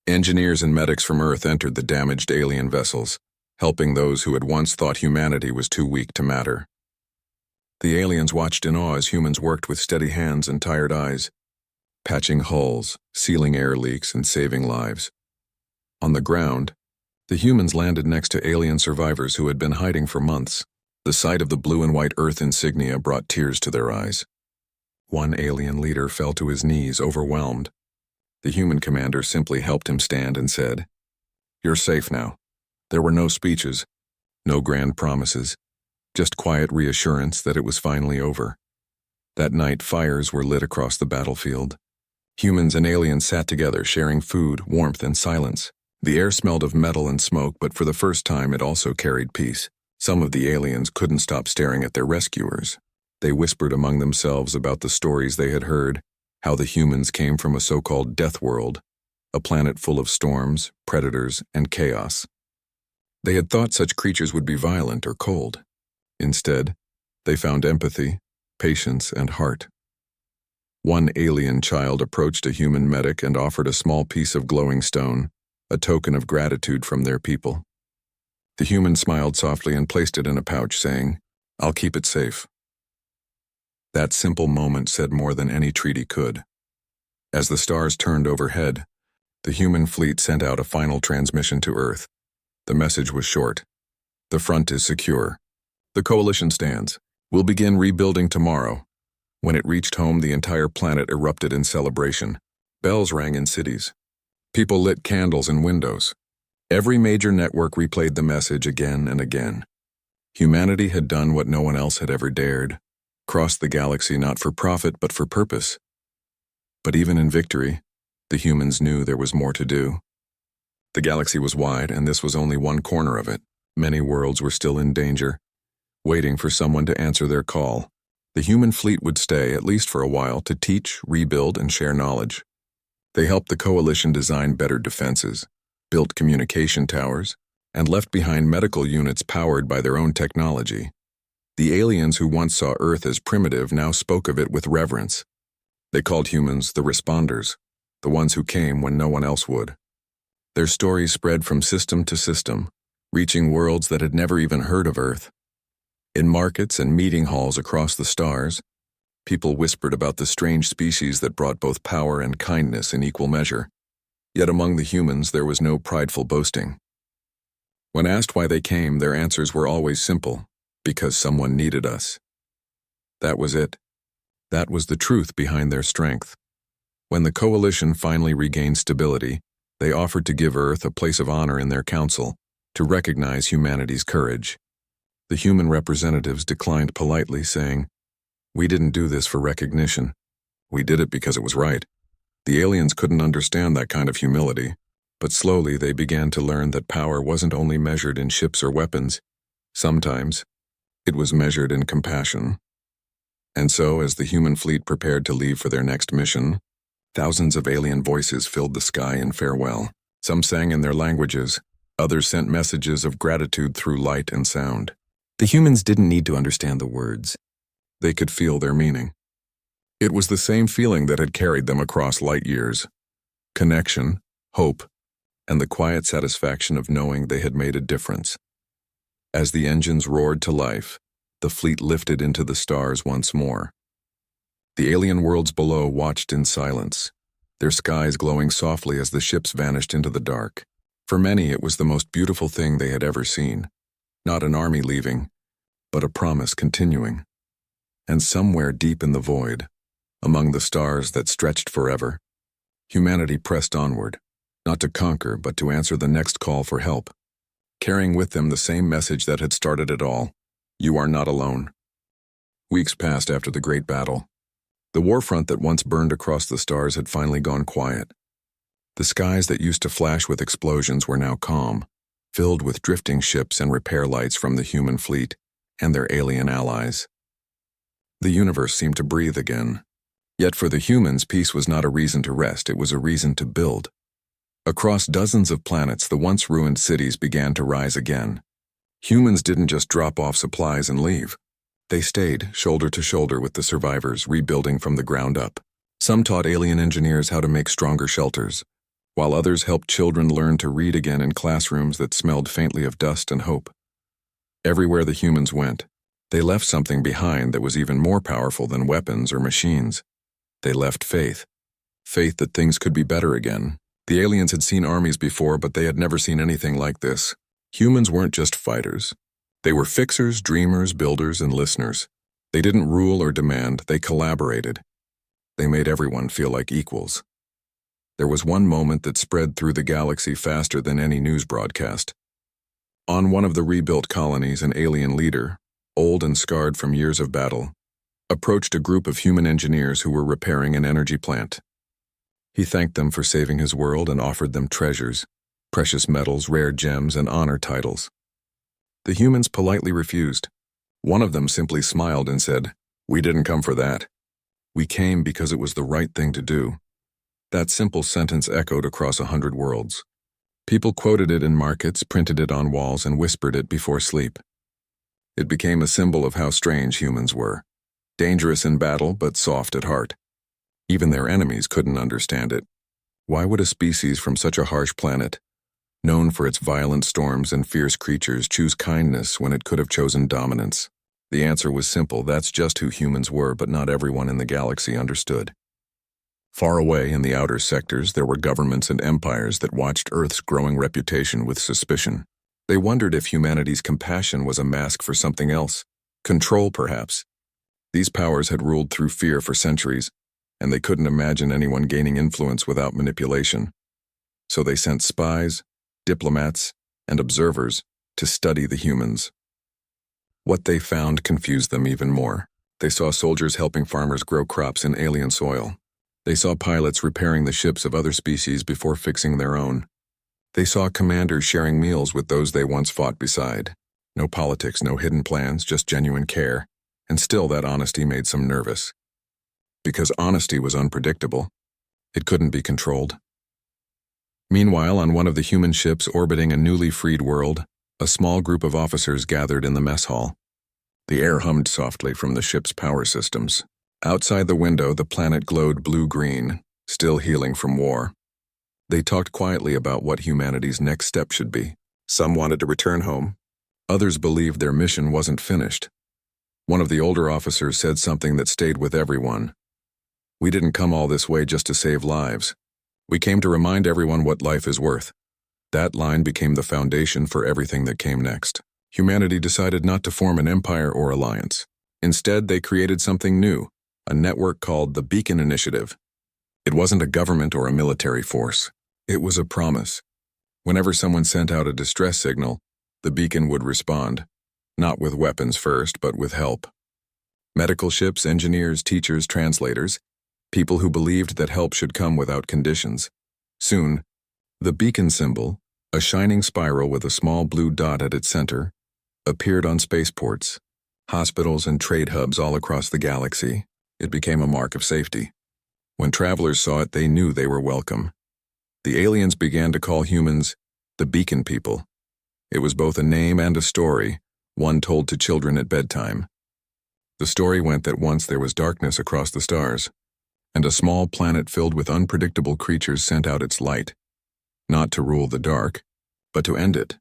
Engineers and medics from Earth entered the damaged alien vessels, helping those who had once thought humanity was too weak to matter. The aliens watched in awe as humans worked with steady hands and tired eyes, patching hulls, sealing air leaks, and saving lives. On the ground, the humans landed next to alien survivors who had been hiding for months. The sight of the blue and white Earth insignia brought tears to their eyes. One alien leader fell to his knees, overwhelmed. The human commander simply helped him stand and said, "You're safe now." There were no speeches, no grand promises, just quiet reassurance that it was finally over. That night, fires were lit across the battlefield. Humans and aliens sat together, sharing food, warmth, and silence. The air smelled of metal and smoke, but for the first time it also carried peace. Some of the aliens couldn't stop staring at their rescuers. They whispered among themselves about the stories they had heard, how the humans came from a so-called death world, a planet full of storms, predators, and chaos. They had thought such creatures would be violent or cold. Instead, they found empathy, patience, and heart. One alien child approached a human medic and offered a small piece of glowing stone, a token of gratitude from their people. The human smiled softly and placed it in a pouch, saying, "I'll keep it safe." That simple moment said more than any treaty could. As the stars turned overhead, the human fleet sent out a final transmission to Earth. The message was short. "The front is secure. The coalition stands. We'll begin rebuilding tomorrow." When it reached home, the entire planet erupted in celebration. Bells rang in cities. People lit candles in windows. Every major network replayed the message again and again. Humanity had done what no one else had ever dared, crossed the galaxy not for profit but for purpose. But even in victory, the humans knew there was more to do. The galaxy was wide, and this was only one corner of it. Many worlds were still in danger, waiting for someone to answer their call. The human fleet would stay, at least for a while, to teach, rebuild, and share knowledge. They helped the coalition design better defenses, built communication towers, and left behind medical units powered by their own technology. The aliens who once saw Earth as primitive now spoke of it with reverence. They called humans the responders, the ones who came when no one else would. Their stories spread from system to system, reaching worlds that had never even heard of Earth. In markets and meeting halls across the stars, people whispered about the strange species that brought both power and kindness in equal measure. Yet among the humans there was no prideful boasting. When asked why they came, their answers were always simple: because someone needed us. That was it. That was the truth behind their strength. When the coalition finally regained stability, they offered to give Earth a place of honor in their council, to recognize humanity's courage. The human representatives declined politely, saying, "We didn't do this for recognition. We did it because it was right." The aliens couldn't understand that kind of humility, but slowly they began to learn that power wasn't only measured in ships or weapons. Sometimes, it was measured in compassion. And so, as the human fleet prepared to leave for their next mission, thousands of alien voices filled the sky in farewell. Some sang in their languages, others sent messages of gratitude through light and sound. The humans didn't need to understand the words. They could feel their meaning. It was the same feeling that had carried them across light years: connection, hope, and the quiet satisfaction of knowing they had made a difference. As the engines roared to life, the fleet lifted into the stars once more. The alien worlds below watched in silence, their skies glowing softly as the ships vanished into the dark. For many, it was the most beautiful thing they had ever seen. Not an army leaving, but a promise continuing. And somewhere deep in the void, among the stars that stretched forever, humanity pressed onward, not to conquer, but to answer the next call for help, carrying with them the same message that had started it all: you are not alone. Weeks passed after the great battle. The war front that once burned across the stars had finally gone quiet. The skies that used to flash with explosions were now calm, filled with drifting ships and repair lights from the human fleet and their alien allies. The universe seemed to breathe again. Yet for the humans, peace was not a reason to rest, it was a reason to build. Across dozens of planets, the once ruined cities began to rise again. Humans didn't just drop off supplies and leave. They stayed, shoulder to shoulder with the survivors, rebuilding from the ground up. Some taught alien engineers how to make stronger shelters, while others helped children learn to read again in classrooms that smelled faintly of dust and hope. Everywhere the humans went, they left something behind that was even more powerful than weapons or machines. They left faith. Faith that things could be better again. The aliens had seen armies before, but they had never seen anything like this. Humans weren't just fighters. They were fixers, dreamers, builders, and listeners. They didn't rule or demand, they collaborated. They made everyone feel like equals. There was one moment that spread through the galaxy faster than any news broadcast. On one of the rebuilt colonies, an alien leader, old and scarred from years of battle, approached a group of human engineers who were repairing an energy plant. He thanked them for saving his world and offered them treasures, precious metals, rare gems, and honor titles. The humans politely refused. One of them simply smiled and said, "We didn't come for that. We came because it was the right thing to do." That simple sentence echoed across 100 worlds. People quoted it in markets, printed it on walls, and whispered it before sleep. It became a symbol of how strange humans were. Dangerous in battle, but soft at heart. Even their enemies couldn't understand it. Why would a species from such a harsh planet, known for its violent storms and fierce creatures, choose kindness when it could have chosen dominance? The answer was simple: that's just who humans were, but not everyone in the galaxy understood. Far away in the outer sectors, there were governments and empires that watched Earth's growing reputation with suspicion. They wondered if humanity's compassion was a mask for something else. Control, perhaps. These powers had ruled through fear for centuries, and they couldn't imagine anyone gaining influence without manipulation. So they sent spies, diplomats, and observers to study the humans. What they found confused them even more. They saw soldiers helping farmers grow crops in alien soil. They saw pilots repairing the ships of other species before fixing their own. They saw commanders sharing meals with those they once fought beside. No politics, no hidden plans, just genuine care. And still that honesty made some nervous. Because honesty was unpredictable. It couldn't be controlled. Meanwhile, on one of the human ships orbiting a newly freed world, a small group of officers gathered in the mess hall. The air hummed softly from the ship's power systems. Outside the window, the planet glowed blue-green, still healing from war. They talked quietly about what humanity's next step should be. Some wanted to return home. Others believed their mission wasn't finished. One of the older officers said something that stayed with everyone. "We didn't come all this way just to save lives. We came to remind everyone what life is worth." That line became the foundation for everything that came next. Humanity decided not to form an empire or alliance. Instead, they created something new, a network called the Beacon Initiative. It wasn't a government or a military force. It was a promise. Whenever someone sent out a distress signal, the beacon would respond, not with weapons first, but with help. Medical ships, engineers, teachers, translators, people who believed that help should come without conditions. Soon, the beacon symbol, a shining spiral with a small blue dot at its center, appeared on spaceports, hospitals, and trade hubs all across the galaxy. It became a mark of safety. When travelers saw it, they knew they were welcome. The aliens began to call humans the Beacon People. It was both a name and a story, one told to children at bedtime. The story went that once there was darkness across the stars, and a small planet filled with unpredictable creatures sent out its light, not to rule the dark, but to end it.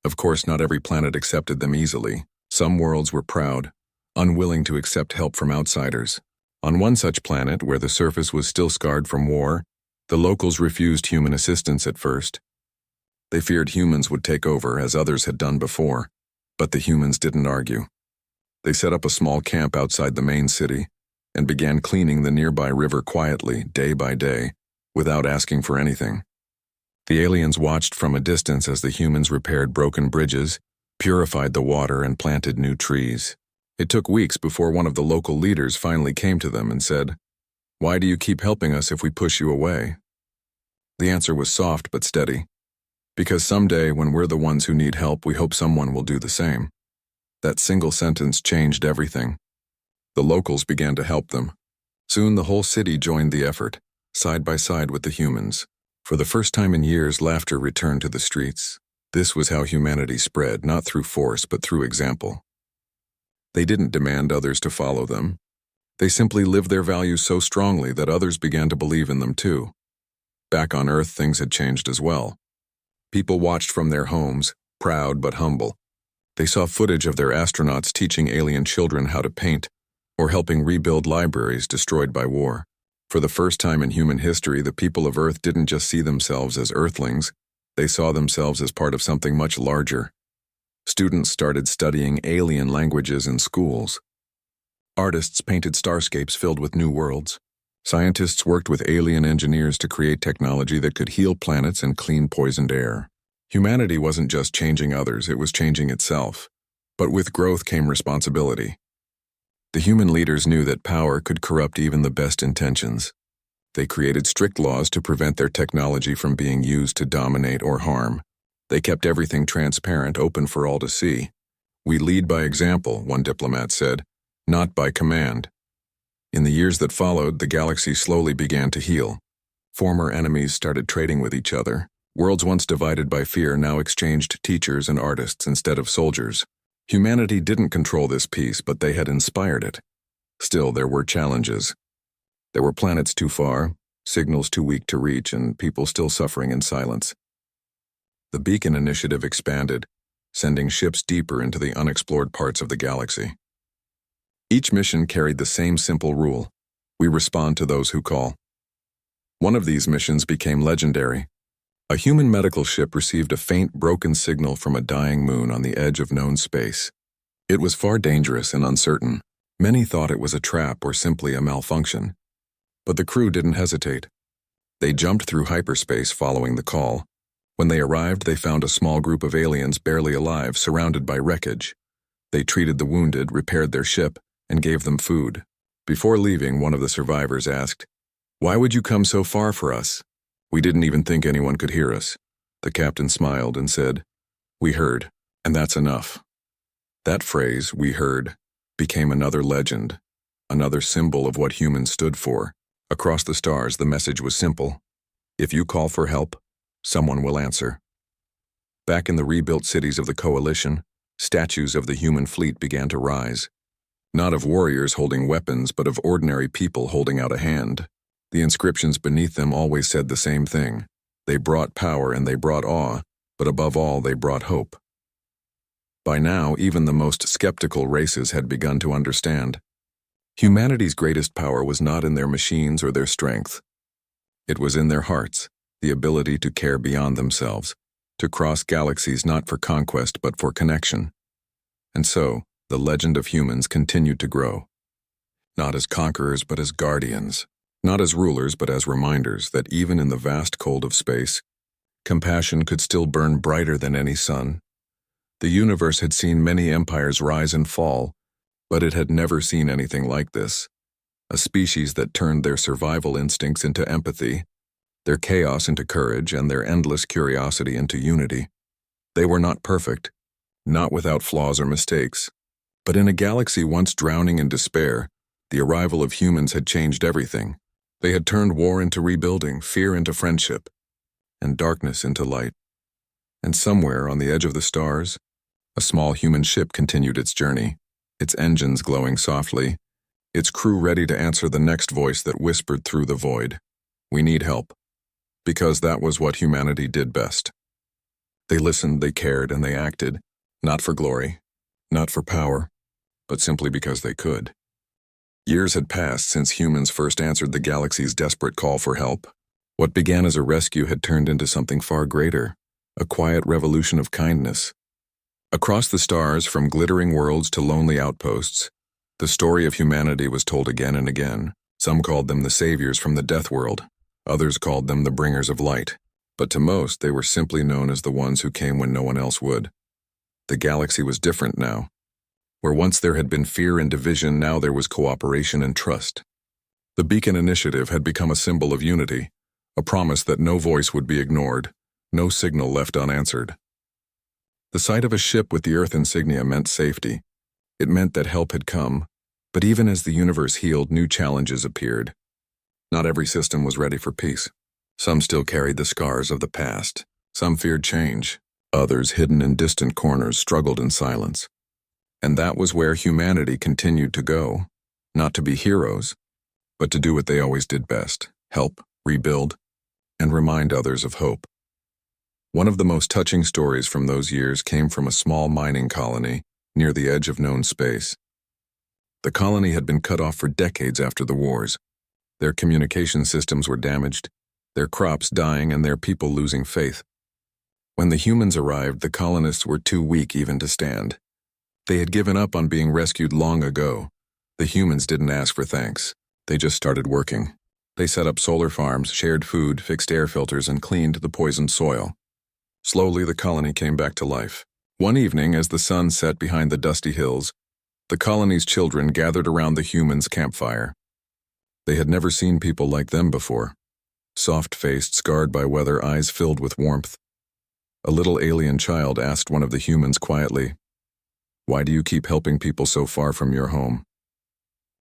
Of course, not every planet accepted them easily. Some worlds were proud, unwilling to accept help from outsiders. On one such planet, where the surface was still scarred from war, the locals refused human assistance at first. They feared humans would take over, as others had done before, but the humans didn't argue. They set up a small camp outside the main city and began cleaning the nearby river quietly, day by day, without asking for anything. The aliens watched from a distance as the humans repaired broken bridges, purified the water, and planted new trees. It took weeks before one of the local leaders finally came to them and said, "Why do you keep helping us if we push you away?" The answer was soft but steady. "Because someday, when we're the ones who need help, we hope someone will do the same." That single sentence changed everything. The locals began to help them. Soon the whole city joined the effort, side by side with the humans. For the first time in years, laughter returned to the streets. This was how humanity spread, not through force, but through example. They didn't demand others to follow them. They simply lived their values so strongly that others began to believe in them too. Back on Earth, things had changed as well. People watched from their homes, proud but humble. They saw footage of their astronauts teaching alien children how to paint, or helping rebuild libraries destroyed by war. For the first time in human history, the people of Earth didn't just see themselves as Earthlings, they saw themselves as part of something much larger. Students started studying alien languages in schools. Artists painted starscapes filled with new worlds. Scientists worked with alien engineers to create technology that could heal planets and clean poisoned air. Humanity wasn't just changing others, it was changing itself. But with growth came responsibility. The human leaders knew that power could corrupt even the best intentions. They created strict laws to prevent their technology from being used to dominate or harm. They kept everything transparent, open for all to see. "We lead by example," one diplomat said, "not by command." In the years that followed, the galaxy slowly began to heal. Former enemies started trading with each other. Worlds once divided by fear now exchanged teachers and artists instead of soldiers. Humanity didn't control this peace, but they had inspired it. Still, there were challenges. There were planets too far, signals too weak to reach, and people still suffering in silence. The Beacon Initiative expanded, sending ships deeper into the unexplored parts of the galaxy. Each mission carried the same simple rule: we respond to those who call. One of these missions became legendary. A human medical ship received a faint, broken signal from a dying moon on the edge of known space. It was far dangerous and uncertain. Many thought it was a trap or simply a malfunction. But the crew didn't hesitate. They jumped through hyperspace following the call. When they arrived, they found a small group of aliens barely alive, surrounded by wreckage. They treated the wounded, repaired their ship, and gave them food. Before leaving, one of the survivors asked, "Why would you come so far for us?" "We didn't even think anyone could hear us." The captain smiled and said, "We heard, and that's enough." That phrase, "we heard," became another legend, another symbol of what humans stood for. Across the stars, the message was simple: if you call for help, someone will answer. Back in the rebuilt cities of the Coalition, statues of the human fleet began to rise. Not of warriors holding weapons, but of ordinary people holding out a hand. The inscriptions beneath them always said the same thing. They brought power and they brought awe, but above all, they brought hope. By now, even the most skeptical races had begun to understand. Humanity's greatest power was not in their machines or their strength. It was in their hearts, the ability to care beyond themselves, to cross galaxies not for conquest but for connection. And so, the legend of humans continued to grow. Not as conquerors but as guardians. Not as rulers, but as reminders that even in the vast cold of space, compassion could still burn brighter than any sun. The universe had seen many empires rise and fall, but it had never seen anything like this. A species that turned their survival instincts into empathy, their chaos into courage, and their endless curiosity into unity. They were not perfect, not without flaws or mistakes, but in a galaxy once drowning in despair, the arrival of humans had changed everything. They had turned war into rebuilding, fear into friendship, and darkness into light. And somewhere on the edge of the stars, a small human ship continued its journey, its engines glowing softly, its crew ready to answer the next voice that whispered through the void. We need help. Because that was what humanity did best. They listened, they cared, and they acted, not for glory, not for power, but simply because they could. Years had passed since humans first answered the galaxy's desperate call for help. What began as a rescue had turned into something far greater, a quiet revolution of kindness. Across the stars, from glittering worlds to lonely outposts, the story of humanity was told again and again. Some called them the saviors from the death world. Others called them the bringers of light. But to most, they were simply known as the ones who came when no one else would. The galaxy was different now. Where once there had been fear and division, now there was cooperation and trust. The Beacon Initiative had become a symbol of unity, a promise that no voice would be ignored, no signal left unanswered. The sight of a ship with the Earth insignia meant safety. It meant that help had come, but even as the universe healed, new challenges appeared. Not every system was ready for peace. Some still carried the scars of the past. Some feared change. Others, hidden in distant corners, struggled in silence. And that was where humanity continued to go, not to be heroes, but to do what they always did best: help, rebuild, and remind others of hope. One of the most touching stories from those years came from a small mining colony near the edge of known space. The colony had been cut off for decades after the wars. Their communication systems were damaged, their crops dying, and their people losing faith. When the humans arrived, the colonists were too weak even to stand. They had given up on being rescued long ago. The humans didn't ask for thanks. They just started working. They set up solar farms, shared food, fixed air filters, and cleaned the poisoned soil. Slowly, the colony came back to life. One evening, as the sun set behind the dusty hills, the colony's children gathered around the humans' campfire. They had never seen people like them before. Soft-faced, scarred by weather, eyes filled with warmth. A little alien child asked one of the humans quietly, "Why do you keep helping people so far from your home?"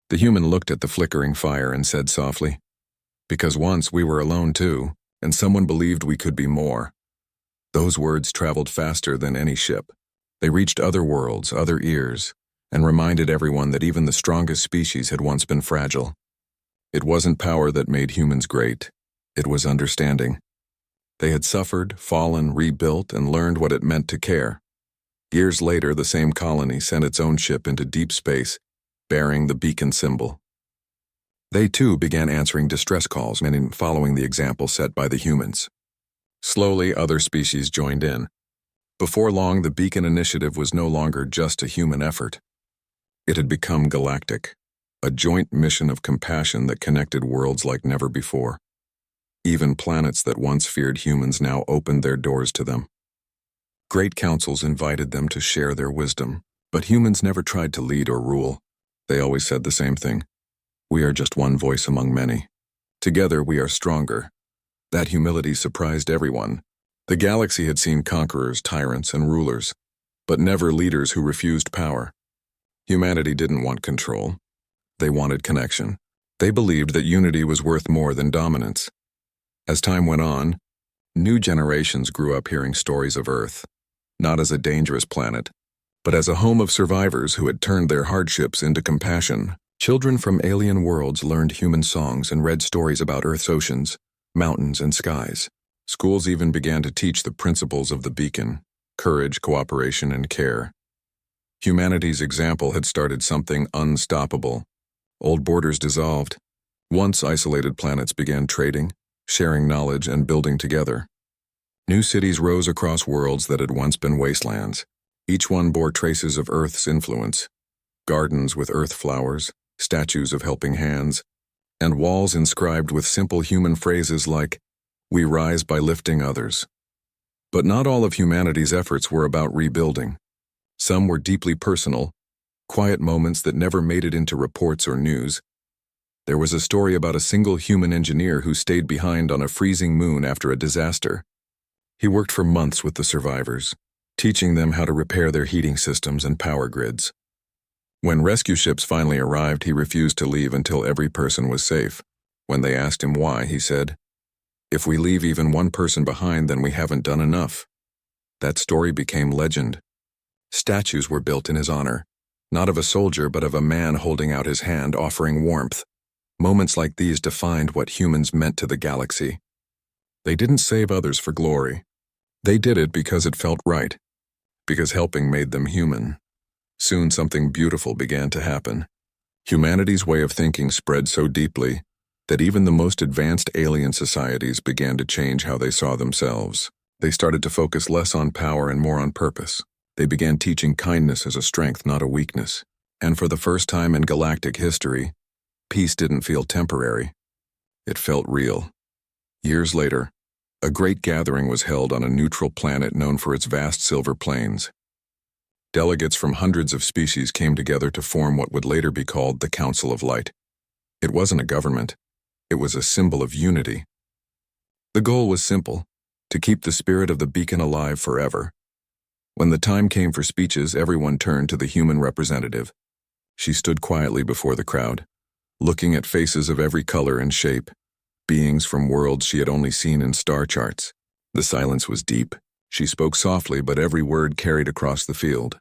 The human looked at the flickering fire and said softly, "Because once we were alone too, and someone believed we could be more." Those words traveled faster than any ship. They reached other worlds, other ears, and reminded everyone that even the strongest species had once been fragile. It wasn't power that made humans great. It was understanding. They had suffered, fallen, rebuilt, and learned what it meant to care. Years later, the same colony sent its own ship into deep space, bearing the beacon symbol. They too began answering distress calls and following the example set by the humans. Slowly, other species joined in. Before long, the Beacon Initiative was no longer just a human effort. It had become galactic, a joint mission of compassion that connected worlds like never before. Even planets that once feared humans now opened their doors to them. Great councils invited them to share their wisdom, but humans never tried to lead or rule. They always said the same thing: "We are just one voice among many. Together we are stronger." That humility surprised everyone. The galaxy had seen conquerors, tyrants, and rulers, but never leaders who refused power. Humanity didn't want control. They wanted connection. They believed that unity was worth more than dominance. As time went on, new generations grew up hearing stories of Earth, not as a dangerous planet, but as a home of survivors who had turned their hardships into compassion. Children from alien worlds learned human songs and read stories about Earth's oceans, mountains, and skies. Schools even began to teach the principles of the beacon: courage, cooperation, and care. Humanity's example had started something unstoppable. Old borders dissolved. Once isolated planets began trading, sharing knowledge, and building together. New cities rose across worlds that had once been wastelands. Each one bore traces of Earth's influence: gardens with earth flowers, statues of helping hands, and walls inscribed with simple human phrases like, "We rise by lifting others." But not all of humanity's efforts were about rebuilding. Some were deeply personal, quiet moments that never made it into reports or news. There was a story about a single human engineer who stayed behind on a freezing moon after a disaster. He worked for months with the survivors, teaching them how to repair their heating systems and power grids. When rescue ships finally arrived, he refused to leave until every person was safe. When they asked him why, he said, "If we leave even one person behind, then we haven't done enough." That story became legend. Statues were built in his honor, not of a soldier but of a man holding out his hand, offering warmth. Moments like these defined what humans meant to the galaxy. They didn't save others for glory. They did it because it felt right, because helping made them human. Soon something beautiful began to happen. Humanity's way of thinking spread so deeply that even the most advanced alien societies began to change how they saw themselves. They started to focus less on power and more on purpose. They began teaching kindness as a strength, not a weakness. And for the first time in galactic history, peace didn't feel temporary. It felt real. Years later, a great gathering was held on a neutral planet known for its vast silver plains. Delegates from hundreds of species came together to form what would later be called the Council of Light. It wasn't a government. It was a symbol of unity. The goal was simple: to keep the spirit of the beacon alive forever. When the time came for speeches, everyone turned to the human representative. She stood quietly before the crowd, looking at faces of every color and shape, beings from worlds she had only seen in star charts. The silence was deep. She spoke softly, but every word carried across the field.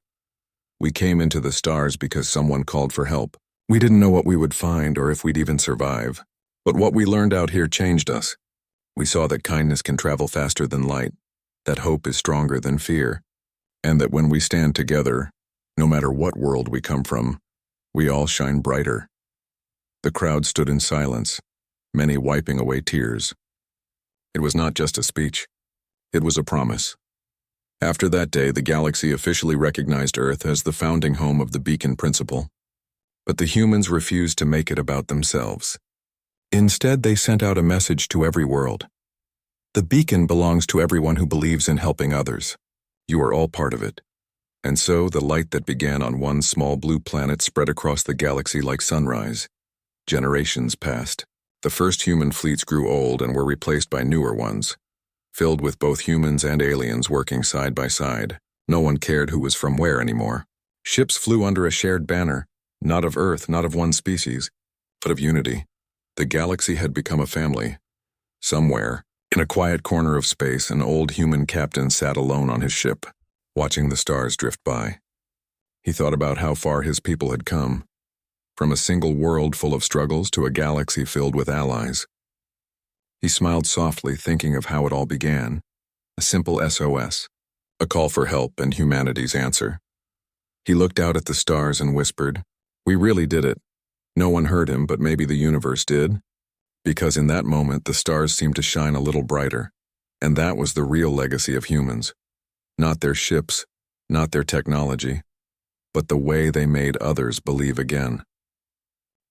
"We came into the stars because someone called for help. We didn't know what we would find or if we'd even survive. But what we learned out here changed us. We saw that kindness can travel faster than light, that hope is stronger than fear, and that when we stand together, no matter what world we come from, we all shine brighter." The crowd stood in silence, many wiping away tears. It was not just a speech. It was a promise. After that day, the galaxy officially recognized Earth as the founding home of the beacon principle. But the humans refused to make it about themselves. Instead, they sent out a message to every world. The beacon belongs to everyone who believes in helping others. You are all part of it. And so, the light that began on one small blue planet spread across the galaxy like sunrise. Generations passed. The first human fleets grew old and were replaced by newer ones, filled with both humans and aliens working side by side. No one cared who was from where anymore. Ships flew under a shared banner, not of Earth, not of one species, but of unity. The galaxy had become a family. Somewhere, in a quiet corner of space, an old human captain sat alone on his ship, watching the stars drift by. He thought about how far his people had come, from a single world full of struggles to a galaxy filled with allies. He smiled softly, thinking of how it all began. A simple SOS, a call for help and humanity's answer. He looked out at the stars and whispered, "We really did it." No one heard him, but maybe the universe did, because in that moment the stars seemed to shine a little brighter. And that was the real legacy of humans. Not their ships, not their technology, but the way they made others believe again.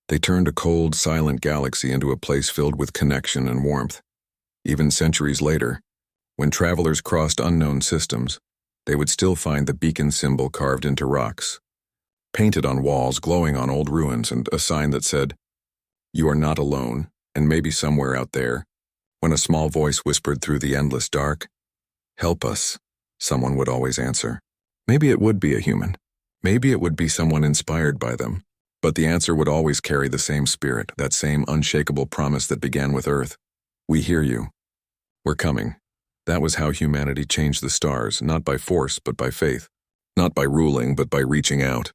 They turned a cold, silent galaxy into a place filled with connection and warmth. Even centuries later, when travelers crossed unknown systems, they would still find the beacon symbol carved into rocks, painted on walls, glowing on old ruins, and a sign that said, "You are not alone," and maybe somewhere out there, when a small voice whispered through the endless dark, "Help us," someone would always answer. Maybe it would be a human. Maybe it would be someone inspired by them. But the answer would always carry the same spirit, that same unshakable promise that began with Earth. "We hear you. We're coming." That was how humanity changed the stars, not by force, but by faith. Not by ruling, but by reaching out.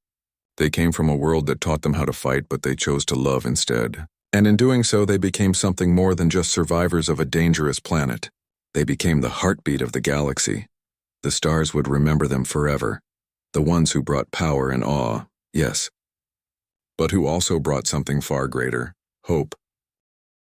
They came from a world that taught them how to fight, but they chose to love instead. And in doing so, they became something more than just survivors of a dangerous planet. They became the heartbeat of the galaxy. The stars would remember them forever. The ones who brought power and awe, yes, but who also brought something far greater: hope.